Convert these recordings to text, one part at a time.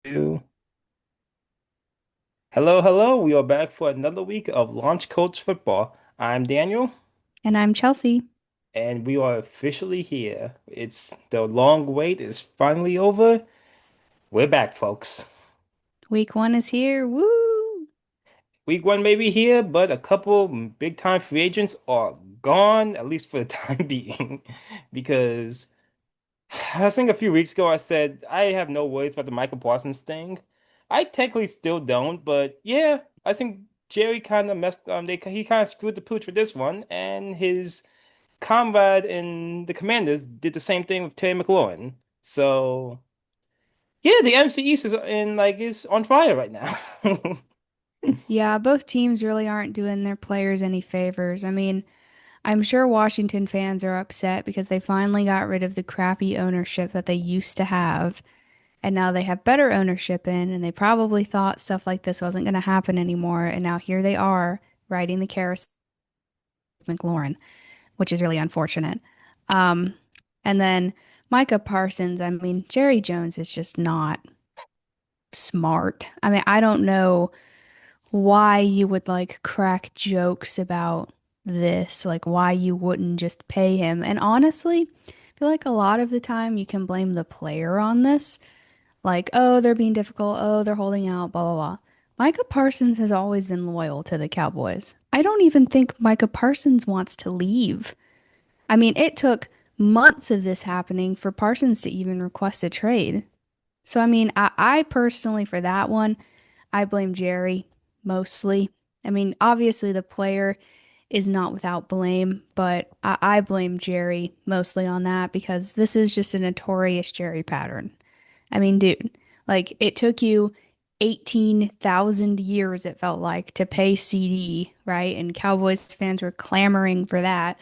Hello, hello. We are back for another week of Launch Coach Football. I'm Daniel, And I'm Chelsea. and we are officially here. It's the long wait is finally over. We're back, folks. Week 1 is here. Woo! Week one may be here, but a couple big time free agents are gone, at least for the time being, because I think a few weeks ago I said I have no worries about the Michael Parsons thing. I technically still don't, but yeah, I think Jerry kind of messed he kind of screwed the pooch with this one, and his comrade in the Commanders did the same thing with Terry McLaurin. So yeah, the MC East is on fire right now. Yeah, both teams really aren't doing their players any favors. I mean, I'm sure Washington fans are upset because they finally got rid of the crappy ownership that they used to have, and now they have better ownership in, and they probably thought stuff like this wasn't going to happen anymore, and now here they are riding the carousel of McLaurin, which is really unfortunate. Um, and then Micah Parsons, I mean, Jerry Jones is just not smart. I mean, I don't know why you would like crack jokes about this, like why you wouldn't just pay him. And honestly, I feel like a lot of the time you can blame the player on this. Like, oh, they're being difficult. Oh, they're holding out, blah, blah, blah. Micah Parsons has always been loyal to the Cowboys. I don't even think Micah Parsons wants to leave. I mean, it took months of this happening for Parsons to even request a trade. So, I mean, I personally, for that one, I blame Jerry mostly. I mean, obviously the player is not without blame, but I blame Jerry mostly on that because this is just a notorious Jerry pattern. I mean, dude, like it took you 18,000 years, it felt like, to pay CD, right? And Cowboys fans were clamoring for that.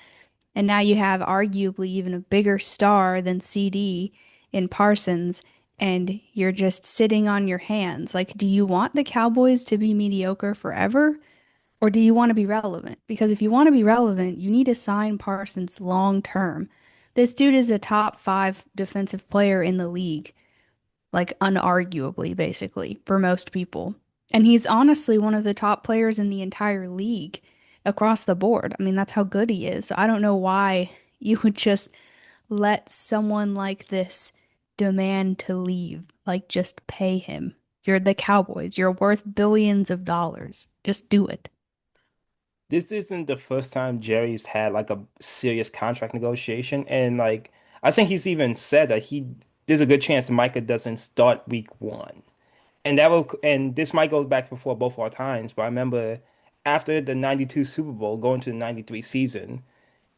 And now you have arguably even a bigger star than CD in Parsons, and you're just sitting on your hands. Like, do you want the Cowboys to be mediocre forever? Or do you want to be relevant? Because if you want to be relevant, you need to sign Parsons long term. This dude is a top five defensive player in the league, like unarguably, basically, for most people. And he's honestly one of the top players in the entire league across the board. I mean, that's how good he is. So I don't know why you would just let someone like this demand to leave. Like, just pay him. You're the Cowboys. You're worth billions of dollars. Just do it. This isn't the first time Jerry's had like a serious contract negotiation, and like I think he's even said that he there's a good chance Micah doesn't start week one. And this might go back before both our times, but I remember after the 92 Super Bowl going to the 93 season,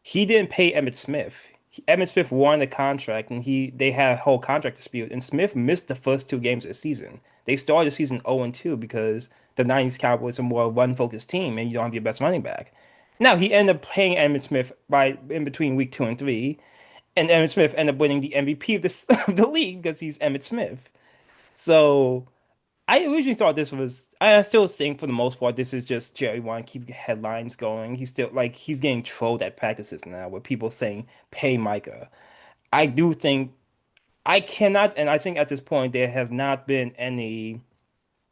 he didn't pay Emmitt Smith. Emmitt Smith won the contract and they had a whole contract dispute, and Smith missed the first two games of the season. They started the season 0-2 because the 90s Cowboys are more a run-focused team and you don't have your best running back. Now he ended up paying Emmitt Smith by in between week two and three, and Emmitt Smith ended up winning the MVP of of the league because he's Emmitt Smith. So I originally thought this was. I still think for the most part this is just Jerry wanting to keep headlines going. He's still like he's getting trolled at practices now with people saying pay Micah. I do think I cannot, and I think at this point there has not been any.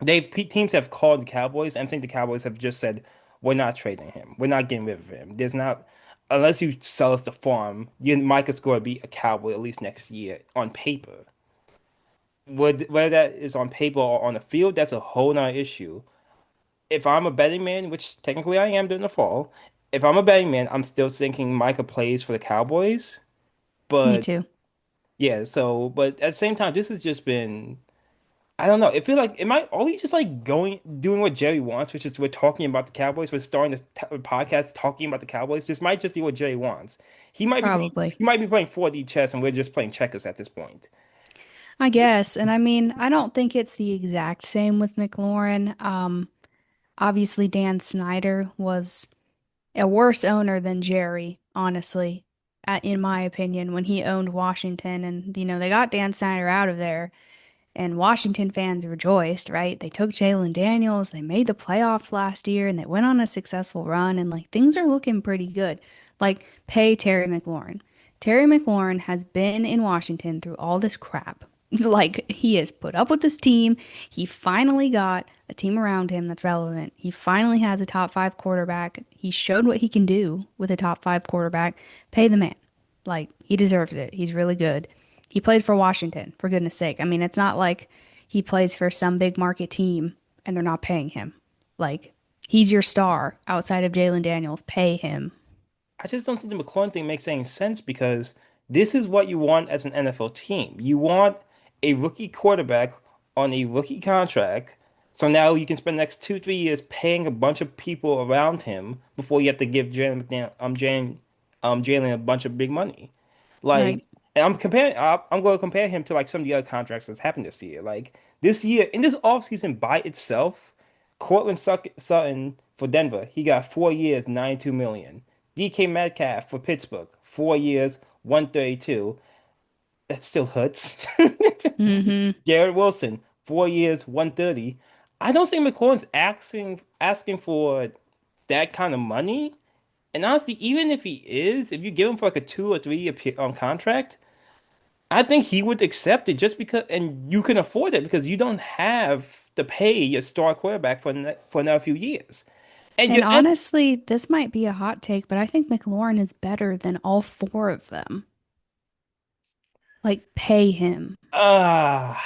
Teams have called the Cowboys, and I think the Cowboys have just said we're not trading him. We're not getting rid of him. There's not unless you sell us the farm. Micah's going to be a Cowboy at least next year on paper. Whether that is on paper or on the field, that's a whole nother issue. If I'm a betting man, which technically I am during the fall, if I'm a betting man, I'm still thinking Micah plays for the Cowboys. Me But too. yeah, but at the same time, this has just been, I don't know. It feel like, are we just like doing what Jerry wants, which is we're talking about the Cowboys, we're starting this podcast talking about the Cowboys. This might just be what Jerry wants. Probably. He might be playing 4D chess and we're just playing checkers at this point. I guess. And I mean, I don't think it's the exact same with McLaurin. Obviously, Dan Snyder was a worse owner than Jerry, honestly, in my opinion, when he owned Washington. And, they got Dan Snyder out of there, and Washington fans rejoiced, right? They took Jalen Daniels, they made the playoffs last year, and they went on a successful run, and like things are looking pretty good. Like, pay Terry McLaurin. Terry McLaurin has been in Washington through all this crap. Like, he has put up with this team. He finally got a team around him that's relevant. He finally has a top five quarterback. He showed what he can do with a top five quarterback. Pay the man. Like, he deserves it. He's really good. He plays for Washington, for goodness sake. I mean, it's not like he plays for some big market team and they're not paying him. Like, he's your star outside of Jalen Daniels. Pay him. I just don't think the McLaurin thing makes any sense because this is what you want as an NFL team. You want a rookie quarterback on a rookie contract. So now you can spend the next 2, 3 years paying a bunch of people around him before you have to give Jalen a bunch of big money. Right. Like, and I'm going to compare him to like some of the other contracts that's happened this year. Like this year, in this offseason by itself, Sutton for Denver, he got 4 years, 92 million. DK Metcalf for Pittsburgh, 4 years, 132. That still hurts. Mm-hmm. Garrett Wilson, 4 years, 130. I don't think McLaurin's asking for that kind of money. And honestly, even if he is, if you give him for like a 2 or 3 year contract, I think he would accept it just because, and you can afford it because you don't have to pay your star quarterback for another few years. And And your and honestly, this might be a hot take, but I think McLaurin is better than all four of them. Like, pay him. ah,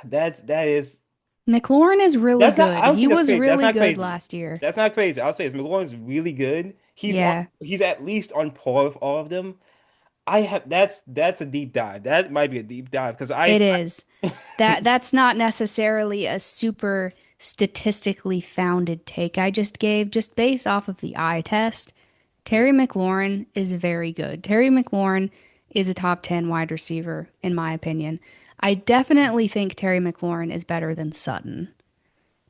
that is McLaurin is really that's not. good. I don't He think that's was crazy. That's really not good crazy. last year. That's not crazy. I'll say this. McLaurin's really good. Yeah, He's at least on par with all of them. I have that's a deep dive. That might be a deep dive because it is. That's not necessarily a super statistically founded take I just gave, just based off of the eye test. Terry McLaurin is very good. Terry McLaurin is a top 10 wide receiver, in my opinion. I definitely think Terry McLaurin is better than Sutton.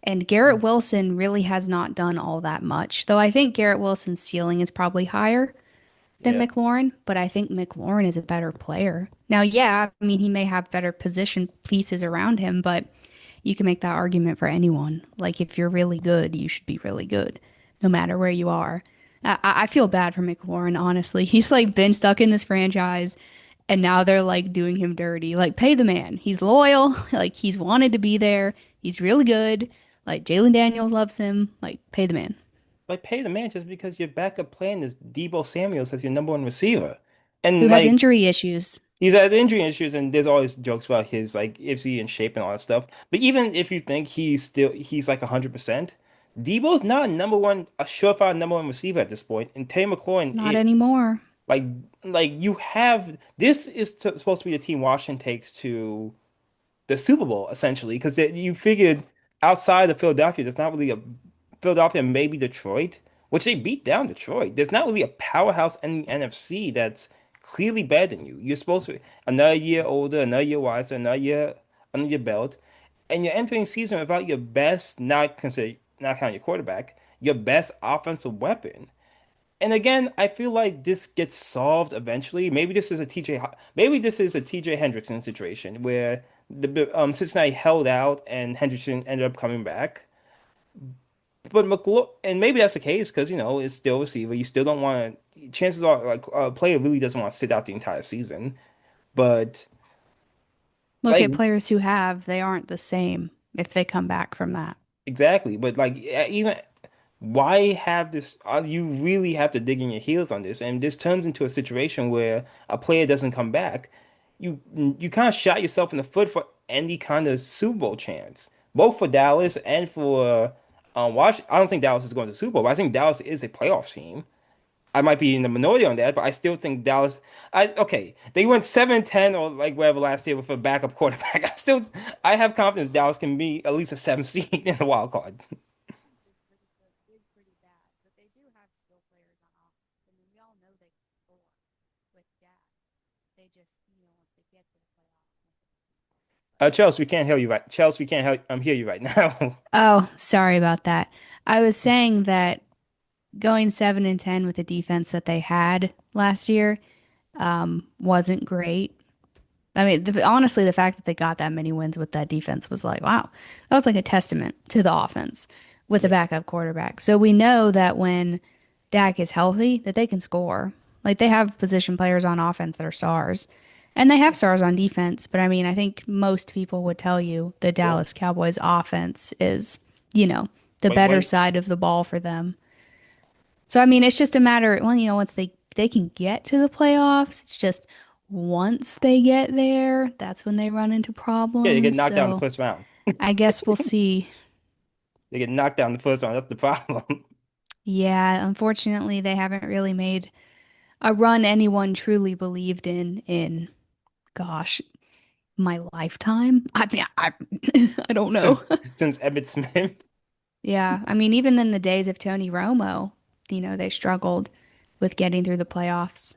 And Garrett Wilson really has not done all that much, though I think Garrett Wilson's ceiling is probably higher than yeah. McLaurin, but I think McLaurin is a better player. Now, yeah, I mean, he may have better position pieces around him, but you can make that argument for anyone. Like, if you're really good, you should be really good, no matter where you are. I feel bad for McLaurin, honestly. He's like been stuck in this franchise, and now they're like doing him dirty. Like, pay the man. He's loyal. Like, he's wanted to be there. He's really good. Like, Jalen Daniels loves him. Like, pay the man. Like pay the man just because your backup plan is Debo Samuels as your number one receiver. Who And has like injury issues? he's had injury issues and there's always jokes about his like is he in shape and all that stuff. But even if you think he's like 100%, Debo's not a surefire number one receiver at this point. And Terry McLaurin Not is anymore. like you have this is supposed to be the team Washington takes to the Super Bowl essentially because you figured outside of Philadelphia, there's not really a Philadelphia, and maybe Detroit, which they beat down Detroit. There's not really a powerhouse in the NFC that's clearly better than you. You're supposed to another year older, another year wiser, another year under your belt, and you're entering season without your best, not counting your quarterback, your best offensive weapon. And again, I feel like this gets solved eventually. Maybe this is a TJ Hendrickson situation where the Cincinnati held out and Hendrickson ended up coming back. But and maybe that's the case because it's still receiver. You still don't want to. Chances are, like a player really doesn't want to sit out the entire season. But Look like at players who have, they aren't the same if they come back from that. exactly. But like even why have this? You really have to dig in your heels on this, and this turns into a situation where a player doesn't come back. You kind of shot yourself in the foot for any kind of Super Bowl chance, both for Dallas and for Washington. I don't think Dallas is going to the Super Bowl, but I think Dallas is a playoff team. I might be in the minority on that, but I still think Dallas. Okay, they went 7-10 or like whatever last year with a backup quarterback. I have confidence Dallas can be at least a 7 seed in the wild card. Chelsea, we can't hear you right. Chelsea, we can't hear you right now. Oh, sorry about that. I was saying that going 7-10 with the defense that they had last year wasn't great. I mean, honestly, the fact that they got that many wins with that defense was like, wow, that was like a testament to the offense with a Yeah. backup quarterback. So we know that when Dak is healthy, that they can score. Like they have position players on offense that are stars. And they have stars on defense, but I mean, I think most people would tell you the Yeah. Dallas Cowboys offense is, you know, the Wait, better wait. side of the ball for them. So I mean, it's just a matter, well, once they can get to the playoffs, it's just once they get there, that's when they run into Yeah, they get problems. knocked out in the So first round. I guess we'll see. They get knocked out in the first round. That's the problem. Yeah, unfortunately, they haven't really made a run anyone truly believed in gosh, my lifetime. I mean, I don't know. Since since Emmitt Smith. Yeah, I mean, even in the days of Tony Romo, they struggled with getting through the playoffs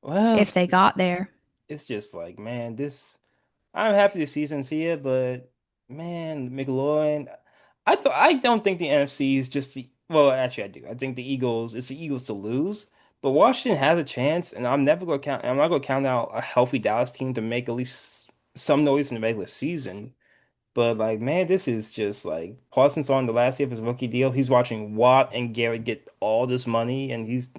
Well, if they got there. it's just like, man, this. I'm happy the season's here, but man, McLaurin. I don't think the NFC is just well, actually I do. I think the Eagles, it's the Eagles to lose. But Washington has a chance, and I'm not gonna count out a healthy Dallas team to make at least some noise in the regular season. But like, man, this is just like Parsons on the last year of his rookie deal. He's watching Watt and Garrett get all this money, and he's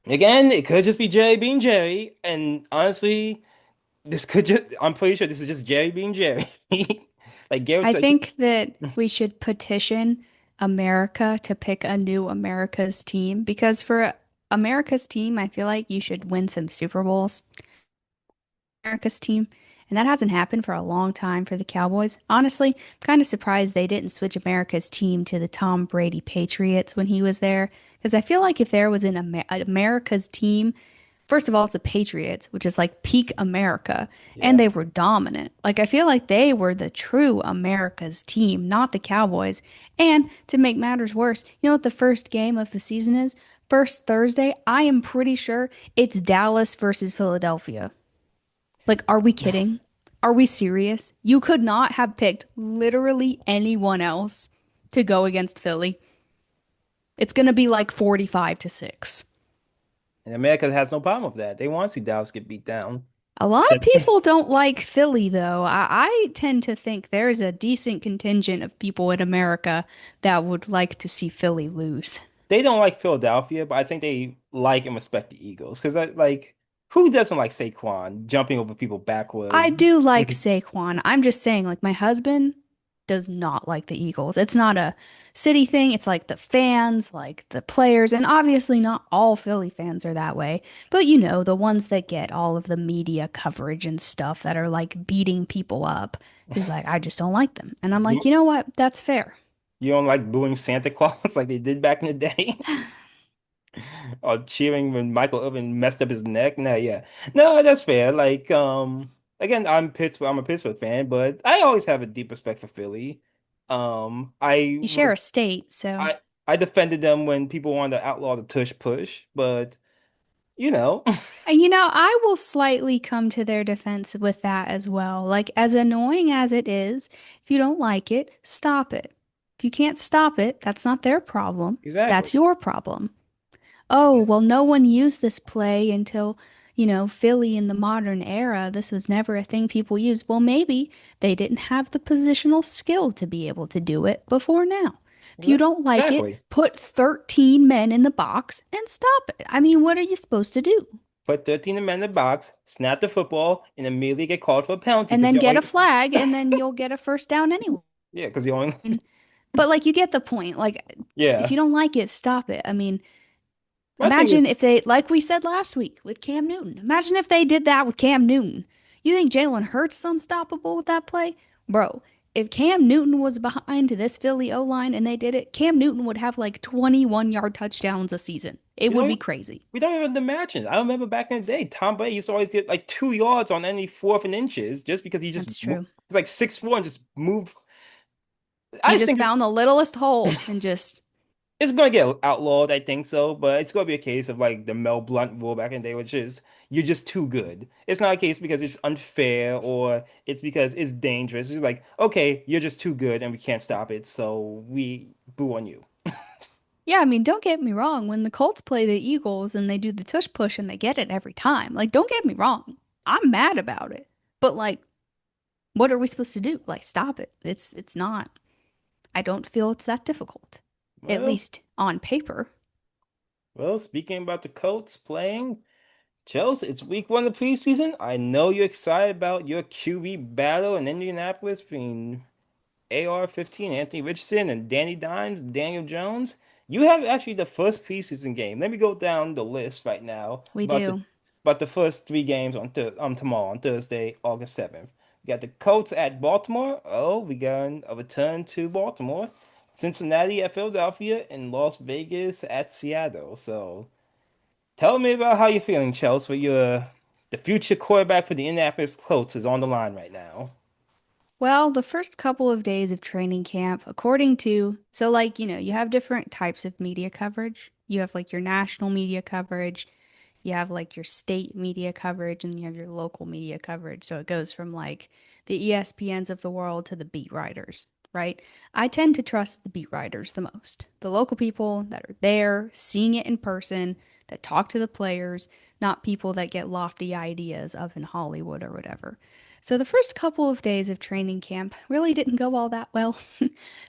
again, it could just be Jerry being Jerry. And honestly, this could just, I'm pretty sure this is just Jerry being Jerry. Like Garrett I said, think that we should petition America to pick a new America's team because for America's team, I feel like you should win some Super Bowls. America's team. And that hasn't happened for a long time for the Cowboys. Honestly, I'm kind of surprised they didn't switch America's team to the Tom Brady Patriots when he was there. Because I feel like if there was an America's team, first of all, it's the Patriots, which is like peak America, and yeah. they were dominant. Like, I feel like they were the true America's team, not the Cowboys. And to make matters worse, you know what the first game of the season is? First Thursday, I am pretty sure it's Dallas versus Philadelphia. Like, are we kidding? Are we serious? You could not have picked literally anyone else to go against Philly. It's going to be like 45 to 6. And America has no problem with that. They want to see Dallas get beat down. A lot of But people don't like Philly, though. I tend to think there's a decent contingent of people in America that would like to see Philly lose. they don't like Philadelphia, but I think they like and respect the Eagles. Because like, who doesn't like Saquon jumping over people I backward? do like Saquon. I'm just saying, like, my husband does not like the Eagles. It's not a city thing. It's like the fans, like the players, and obviously not all Philly fans are that way. But the ones that get all of the media coverage and stuff that are like beating people up. He's like, I just don't like them. And I'm like, you You know what? That's fair. you don't like booing Santa Claus like they did back in the day? Or cheering when Michael Irvin messed up his neck? No, yeah. No, that's fair. Like, again, I'm a Pittsburgh fan, but I always have a deep respect for Philly. I You share a was state, so. I defended them when people wanted to outlaw the tush push, but you know, And I will slightly come to their defense with that as well. Like, as annoying as it is, if you don't like it, stop it. If you can't stop it, that's not their problem. exactly. That's your problem. Oh, well, no one used this play until, Philly in the modern era. This was never a thing people used. Well, maybe they didn't have the positional skill to be able to do it before now. If you don't like it, Exactly. put 13 men in the box and stop it. I mean, what are you supposed to do? Put 13 men in the box, snap the football, and immediately get called for a penalty And because then you get a only flag, and then you'll get a first down anyway. yeah, because you only But like, you get the point. Like, if yeah. you don't like it, stop it. I mean, My thing imagine is, if they, like we said last week with Cam Newton. Imagine if they did that with Cam Newton. You think Jalen Hurts is unstoppable with that play? Bro, if Cam Newton was behind this Philly O line and they did it, Cam Newton would have like 21-yard touchdowns a season. It we would be don't crazy. we don't even imagine. I remember back in the day, Tom Brady used to always get like 2 yards on any fourth and inches just because That's true. he's like 6'4" and just move. I He just just think found the littlest hole and just, it's gonna get outlawed, I think so, but it's gonna be a case of like the Mel Blunt rule back in the day, which is you're just too good. It's not a case because it's unfair or it's because it's dangerous. It's like, okay, you're just too good and we can't stop it, so we boo on you. yeah, I mean, don't get me wrong. When the Colts play the Eagles and they do the tush push and they get it every time, like, don't get me wrong. I'm mad about it. But like, what are we supposed to do? Like, stop it. It's not. I don't feel it's that difficult. At Well, least on paper. well, speaking about the Colts playing. Chelsea, it's week one of the preseason. I know you're excited about your QB battle in Indianapolis between AR-15, Anthony Richardson, and Danny Dimes, Daniel Jones. You have actually the first preseason game. Let me go down the list right now We do. about the first three games on tomorrow on Thursday, August 7th. We got the Colts at Baltimore. Oh, we got a return to Baltimore. Cincinnati at Philadelphia and Las Vegas at Seattle. So tell me about how you're feeling, Chelsea. The future quarterback for the Indianapolis Colts is on the line right now. Well, the first couple of days of training camp, according to, so like, you have different types of media coverage. You have like your national media coverage, you have like your state media coverage, and you have your local media coverage. So it goes from like the ESPNs of the world to the beat writers, right? I tend to trust the beat writers the most. The local people that are there, seeing it in person, that talk to the players, not people that get lofty ideas of in Hollywood or whatever. So the first couple of days of training camp really didn't go all that well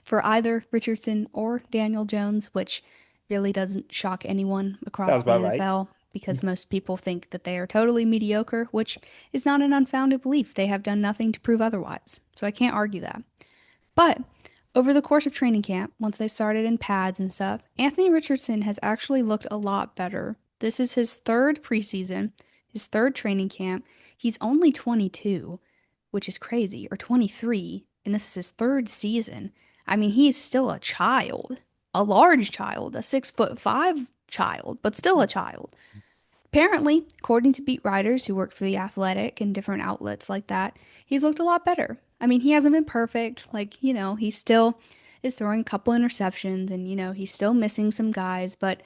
for either Richardson or Daniel Jones, which really doesn't shock anyone Sounds across the about right. NFL because most people think that they are totally mediocre, which is not an unfounded belief. They have done nothing to prove otherwise. So I can't argue that. But over the course of training camp, once they started in pads and stuff, Anthony Richardson has actually looked a lot better. This is his third preseason, his third training camp. He's only 22, which is crazy, or 23, and this is his third season. I mean, he's still a child, a large child, a 6'5" child, but still a child. Apparently, according to beat writers who work for The Athletic and different outlets like that, he's looked a lot better. I mean, he hasn't been perfect. Like, he still is throwing a couple interceptions and, he's still missing some guys. But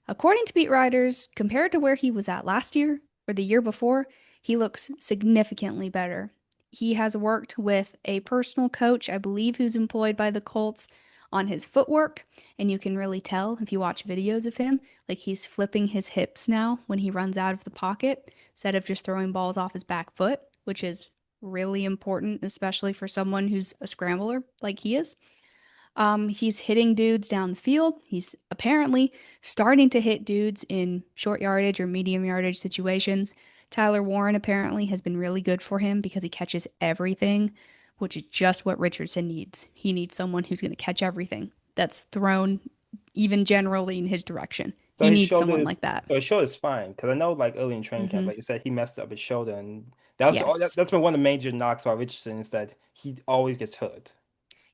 according to beat writers, compared to where he was at last year or the year before, he looks significantly better. He has worked with a personal coach, I believe, who's employed by the Colts on his footwork. And you can really tell if you watch videos of him, like he's flipping his hips now when he runs out of the pocket instead of just throwing balls off his back foot, which is really important, especially for someone who's a scrambler like he is. He's hitting dudes down the field. He's apparently starting to hit dudes in short yardage or medium yardage situations. Tyler Warren apparently has been really good for him because he catches everything, which is just what Richardson needs. He needs someone who's going to catch everything that's thrown, even generally in his direction. So He his needs shoulder someone is like that. so his shoulder is fine because I know like early in training camp, Hmm. like you said, he messed up his shoulder, and that's all. Yes. That's been one of the major knocks about Richardson is that he always gets hurt.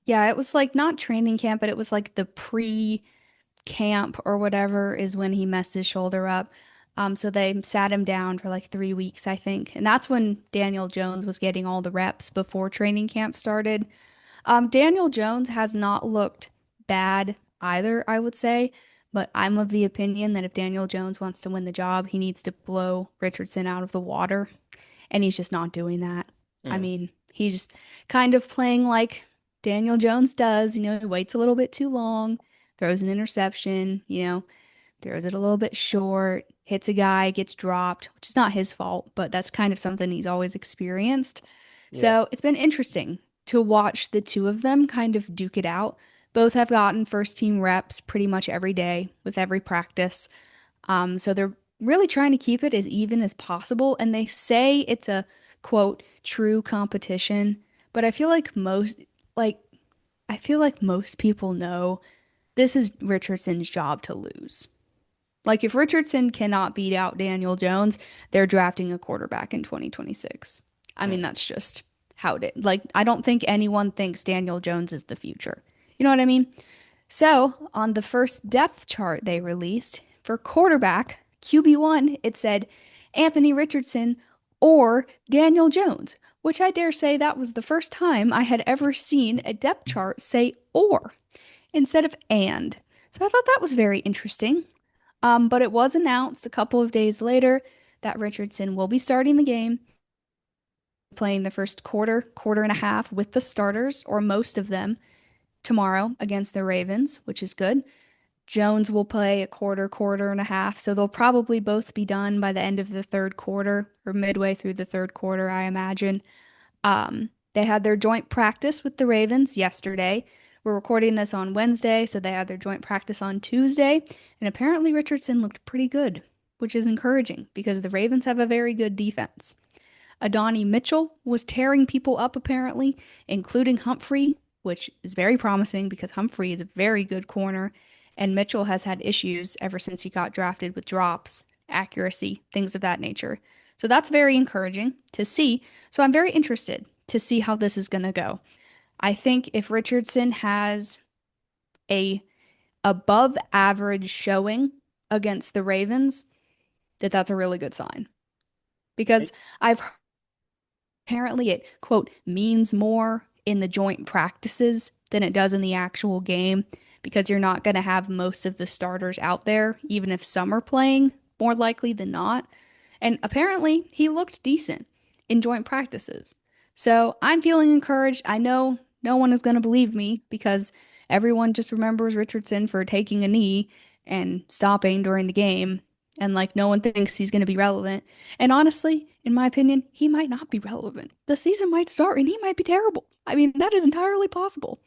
Yeah, it was like not training camp, but it was like the pre-camp or whatever is when he messed his shoulder up. So they sat him down for like 3 weeks, I think. And that's when Daniel Jones was getting all the reps before training camp started. Daniel Jones has not looked bad either, I would say. But I'm of the opinion that if Daniel Jones wants to win the job, he needs to blow Richardson out of the water. And he's just not doing that. I Mm, mean, he's just kind of playing like Daniel Jones does. He waits a little bit too long, throws an interception, throws it a little bit short, hits a guy, gets dropped, which is not his fault, but that's kind of something he's always experienced. yeah, So it's been interesting to watch the two of them kind of duke it out. Both have gotten first team reps pretty much every day with every practice. So they're really trying to keep it as even as possible. And they say it's a quote, true competition. But like, I feel like most people know this is Richardson's job to lose. Like, if Richardson cannot beat out Daniel Jones, they're drafting a quarterback in 2026. I mean, mm, that's just how it is. Like, I don't think anyone thinks Daniel Jones is the future. You know what I mean? So, on the first depth chart they released for quarterback, QB1, it said Anthony Richardson or Daniel Jones, which I dare say that was the first time I had ever seen a depth chart say or instead of and. So I thought that was very interesting. But it was announced a couple of days later that Richardson will be starting the game, playing the first quarter, quarter and a half with the starters, or most of them, tomorrow against the Ravens, which is good. Jones will play a quarter, quarter and a half, so they'll probably both be done by the end of the third quarter or midway through the third quarter, I imagine. They had their joint practice with the Ravens yesterday. We're recording this on Wednesday, so they had their joint practice on Tuesday, and apparently Richardson looked pretty good, which is encouraging because the Ravens have a very good defense. Adonai Mitchell was tearing people up apparently, including Humphrey, which is very promising because Humphrey is a very good corner, and Mitchell has had issues ever since he got drafted with drops, accuracy, things of that nature. So that's very encouraging to see. So I'm very interested to see how this is going to go. I think if Richardson has a above average showing against the Ravens, that's a really good sign because I've apparently it, quote, means more in the joint practices than it does in the actual game because you're not going to have most of the starters out there, even if some are playing, more likely than not. And apparently, he looked decent in joint practices. So I'm feeling encouraged. I know no one is going to believe me because everyone just remembers Richardson for taking a knee and stopping during the game. And like no one thinks he's going to be relevant. And honestly, in my opinion, he might not be relevant. The season might start and he might be terrible. I mean, that is entirely possible.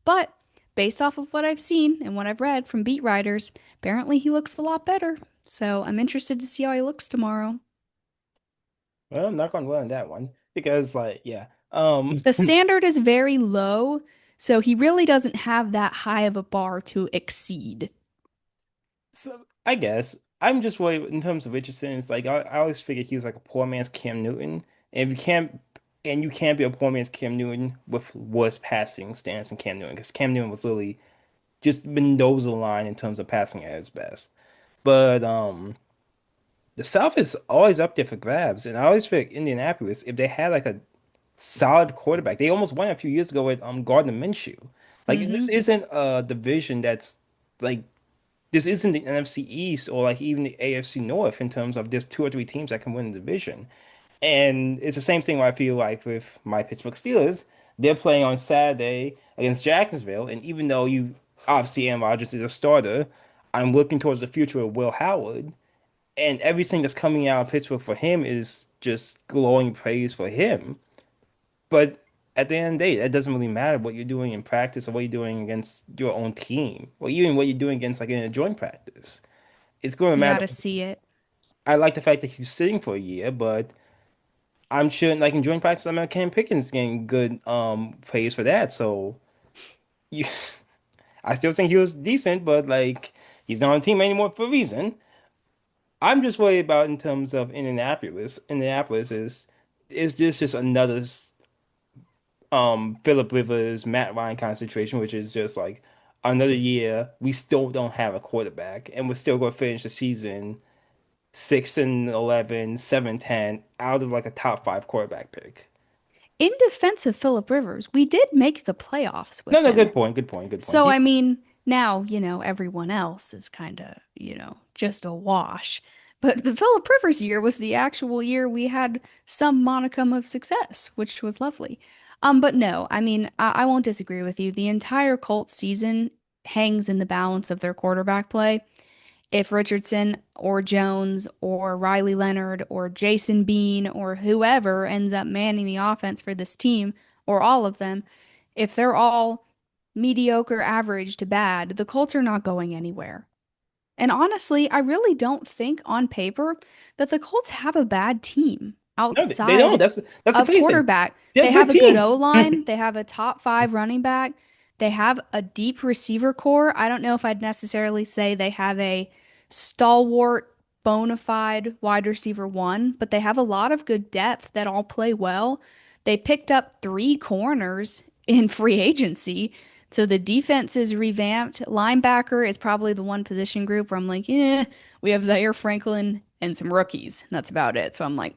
But based off of what I've seen and what I've read from beat writers, apparently he looks a lot better. So I'm interested to see how he looks tomorrow. Well, I'm not gonna run that one because, like, yeah. The standard is very low, so he really doesn't have that high of a bar to exceed. So I guess I'm just worried in terms of Richardson. It's like I always figured he was like a poor man's Cam Newton, and if you can't, and you can't be a poor man's Cam Newton with worse passing stance than Cam Newton, because Cam Newton was literally just Mendoza line in terms of passing at his best. But the South is always up there for grabs, and I always feel like Indianapolis, if they had like a solid quarterback, they almost won a few years ago with Gardner Minshew. Like this Hmm. isn't a division that's like this isn't the NFC East or like even the AFC North in terms of there's two or three teams that can win the division. And it's the same thing where I feel like with my Pittsburgh Steelers, they're playing on Saturday against Jacksonville, and even though you obviously Aaron Rodgers is a starter, I'm looking towards the future of Will Howard, and everything that's coming out of Pittsburgh for him is just glowing praise for him. But at the end of the day, that doesn't really matter what you're doing in practice or what you're doing against your own team, or even what you're doing against like in a joint practice. It's going to You got matter. to see it. I like the fact that he's sitting for a year, but I'm sure like in joint practice, I mean, Cam Pickens getting good praise for that. So you, I still think he was decent, but like he's not on the team anymore for a reason. I'm just worried about in terms of Indianapolis. Indianapolis is this just another Philip Rivers, Matt Ryan kind of situation, which is just like another year we still don't have a quarterback, and we're still going to finish the season 6-11, 7-10 out of like a top five quarterback pick. In defense of Philip Rivers, we did make the playoffs No, with no, him. good point, good point, good point. So, I mean, now, everyone else is kind of, just a wash. But the Philip Rivers year was the actual year we had some monicum of success, which was lovely. But no, I mean, I won't disagree with you. The entire Colts season hangs in the balance of their quarterback play. If Richardson or Jones or Riley Leonard or Jason Bean or whoever ends up manning the offense for this team, or all of them, if they're all mediocre, average to bad, the Colts are not going anywhere. And honestly, I really don't think on paper that the Colts have a bad team No, they don't. outside That's the of crazy thing. quarterback. They're They a good have a good team. O line, they have a top five running back, they have a deep receiver core. I don't know if I'd necessarily say they have a stalwart, bona fide wide receiver one, but they have a lot of good depth that all play well. They picked up three corners in free agency. So the defense is revamped. Linebacker is probably the one position group where I'm like, we have Zaire Franklin and some rookies. That's about it. So I'm like,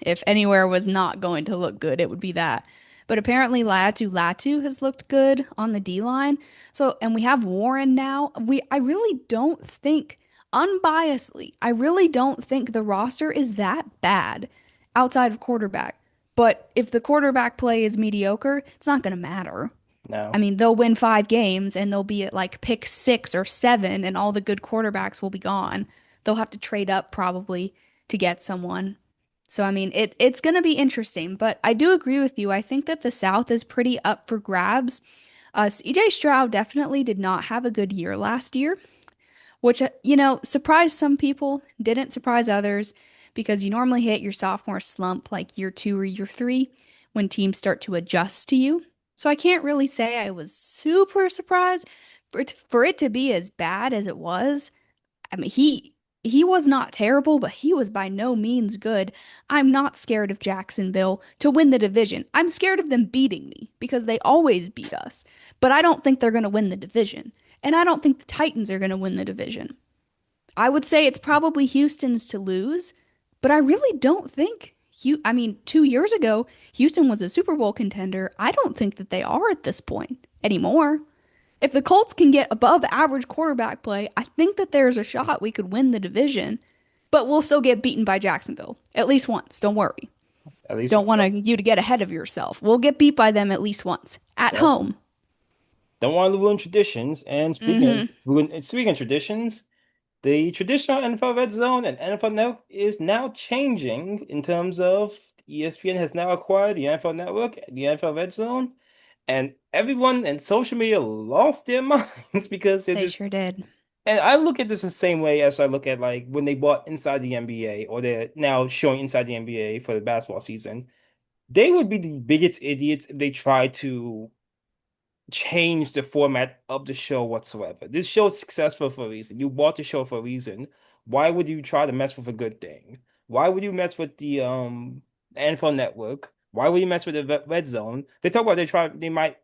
if anywhere was not going to look good, it would be that. But apparently Latu has looked good on the D line. So and we have Warren now. I really don't think unbiasedly, I really don't think the roster is that bad outside of quarterback. But if the quarterback play is mediocre, it's not going to matter. I No. mean, they'll win 5 games and they'll be at like pick 6 or 7, and all the good quarterbacks will be gone. They'll have to trade up probably to get someone. So, I mean, it's going to be interesting, but I do agree with you. I think that the South is pretty up for grabs. CJ Stroud definitely did not have a good year last year. which, surprised some people, didn't surprise others, because you normally hit your sophomore slump like year two or year three when teams start to adjust to you. So I can't really say I was super surprised for it to be as bad as it was. I mean, he was not terrible, but he was by no means good. I'm not scared of Jacksonville to win the division. I'm scared of them beating me because they always beat us. But I don't think they're going to win the division. And I don't think the Titans are going to win the division. I would say it's probably Houston's to lose, but I really don't think I mean, 2 years ago, Houston was a Super Bowl contender. I don't think that they are at this point anymore. If the Colts can get above average quarterback play, I think that there's a shot we could win the division, but we'll still get beaten by Jacksonville at least once. Don't worry. At least, Don't want you to get ahead of yourself. We'll get beat by them at least once at well, home. don't want to ruin traditions. And Hmm. speaking of traditions, the traditional NFL Red Zone and NFL Network is now changing in terms of ESPN has now acquired the NFL Network, the NFL Red Zone, and everyone in social media lost their minds because they're They just. sure did. And I look at this the same way as I look at like when they bought Inside the NBA, or they're now showing Inside the NBA for the basketball season. They would be the biggest idiots if they tried to change the format of the show whatsoever. This show is successful for a reason. You bought the show for a reason. Why would you try to mess with a good thing? Why would you mess with the NFL Network? Why would you mess with the Red Zone? They talk about they might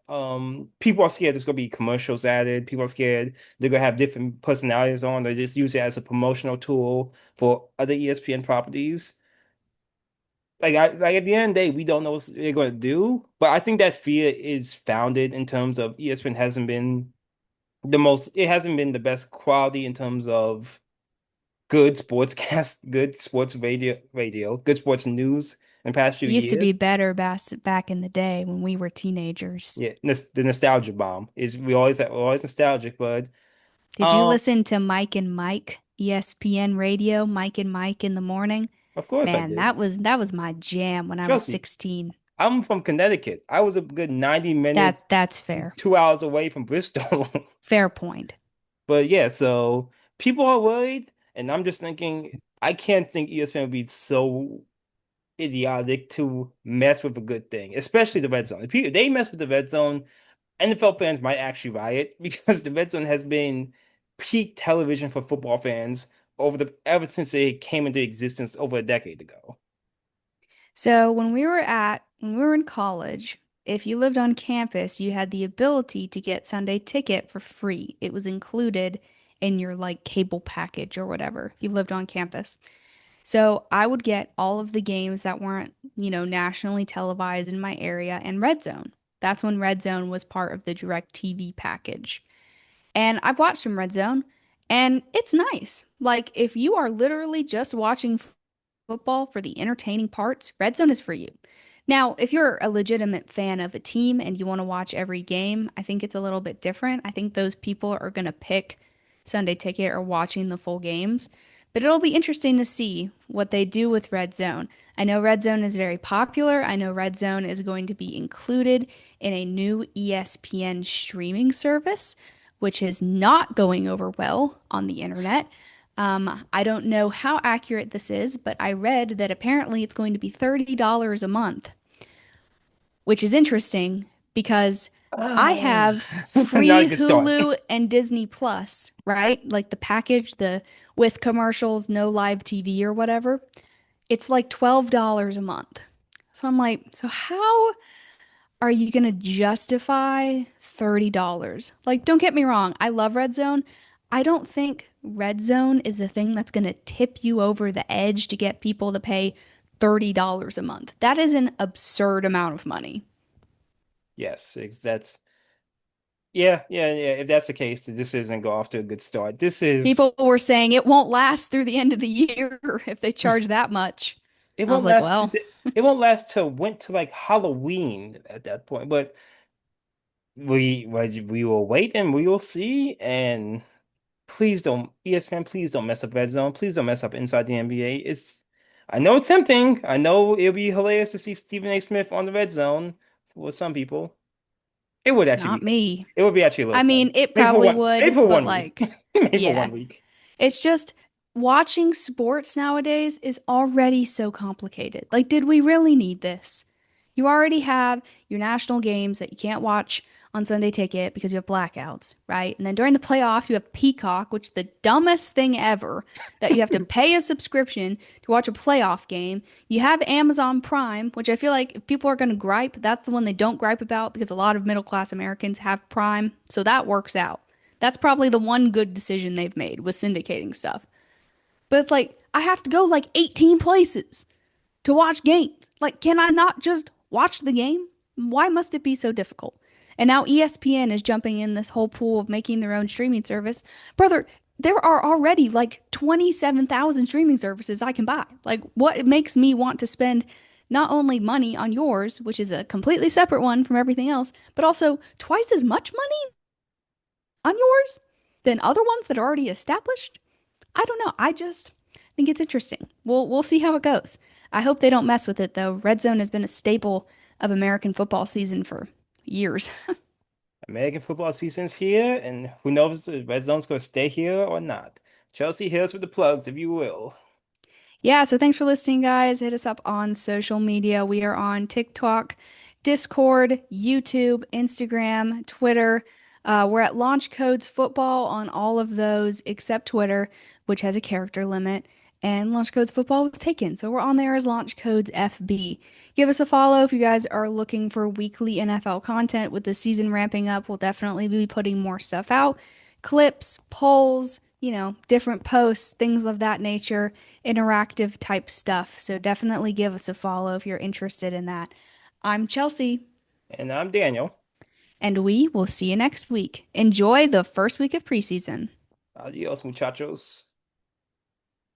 people are scared there's gonna be commercials added. People are scared they're gonna have different personalities on. They just use it as a promotional tool for other ESPN properties. Like at the end of the day, we don't know what they're going to do, but I think that fear is founded in terms of ESPN hasn't been it hasn't been the best quality in terms of good sportscast, good sports good sports news in the past few Used to years. be better back in the day when we were teenagers. Yeah, the nostalgia bomb is we're always nostalgic, but Did you um, listen to Mike and Mike, ESPN radio, Mike and Mike in the morning? of course I Man, did. that was my jam when I was Chelsea, 16. I'm from Connecticut. I was a good 90 minutes, That's fair. 2 hours away from Bristol. Fair point. But yeah, so people are worried, and I'm just thinking, I can't think ESPN would be so idiotic to mess with a good thing, especially the red zone. If they mess with the red zone, NFL fans might actually riot because the red zone has been peak television for football fans ever since it came into existence over a decade ago. So when we were in college, if you lived on campus, you had the ability to get Sunday ticket for free. It was included in your like cable package or whatever if you lived on campus. So I would get all of the games that weren't, nationally televised in my area and Red Zone. That's when Red Zone was part of the Direct TV package. And I've watched some Red Zone, and it's nice. Like, if you are literally just watching football for the entertaining parts, Red Zone is for you. Now, if you're a legitimate fan of a team and you want to watch every game, I think it's a little bit different. I think those people are going to pick Sunday Ticket or watching the full games. But it'll be interesting to see what they do with Red Zone. I know Red Zone is very popular. I know Red Zone is going to be included in a new ESPN streaming service, which is not going over well on the internet. I don't know how accurate this is, but I read that apparently it's going to be $30 a month, which is interesting because I have Not a free good start. Hulu and Disney Plus, right? Like the package, the with commercials, no live TV or whatever. It's like $12 a month. So I'm like, so how are you going to justify $30? Like, don't get me wrong, I love Red Zone. I don't think Red Zone is the thing that's going to tip you over the edge to get people to pay $30 a month. That is an absurd amount of money. Yes, that's yeah. If that's the case, then this isn't go off to a good start. This is People were saying it won't last through the end of the year if they charge that much. it I was won't like, last. well, It won't last till went to like Halloween at that point. But we will wait and we will see. And please don't, ESPN, please don't mess up Red Zone. Please don't mess up Inside the NBA. I know it's tempting. I know it'll be hilarious to see Stephen A. Smith on the Red Zone for some people. It would actually not be. me. It would be actually a I little fun. mean, it probably Maybe would, for but 1 week. like, Maybe for yeah. 1 week. It's just watching sports nowadays is already so complicated. Like, did we really need this? You already have your national games that you can't watch on Sunday Ticket because you have blackouts, right? And then during the playoffs, you have Peacock, which is the dumbest thing ever that you have to pay a subscription to watch a playoff game. You have Amazon Prime, which I feel like if people are going to gripe, that's the one they don't gripe about because a lot of middle class Americans have Prime. So that works out. That's probably the one good decision they've made with syndicating stuff. But it's like, I have to go like 18 places to watch games. Like, can I not just watch the game? Why must it be so difficult? And now ESPN is jumping in this whole pool of making their own streaming service. Brother, there are already like 27,000 streaming services I can buy. Like, what makes me want to spend not only money on yours, which is a completely separate one from everything else, but also twice as much money on yours than other ones that are already established? I don't know. I just think it's interesting. We'll see how it goes. I hope they don't mess with it though. Red Zone has been a staple of American football season for years. American football season's here, and who knows if Red Zone's going to stay here or not. Chelsea Hills with the plugs, if you will. Yeah, so thanks for listening, guys. Hit us up on social media. We are on TikTok, Discord, YouTube, Instagram, Twitter. We're at Launch Codes Football on all of those except Twitter, which has a character limit. And Launch Codes Football was taken. So we're on there as Launch Codes FB. Give us a follow if you guys are looking for weekly NFL content. With the season ramping up, we'll definitely be putting more stuff out. Clips, polls, different posts, things of that nature, interactive type stuff. So definitely give us a follow if you're interested in that. I'm Chelsea, And I'm Daniel. and we will see you next week. Enjoy the first week of preseason. Adios, muchachos.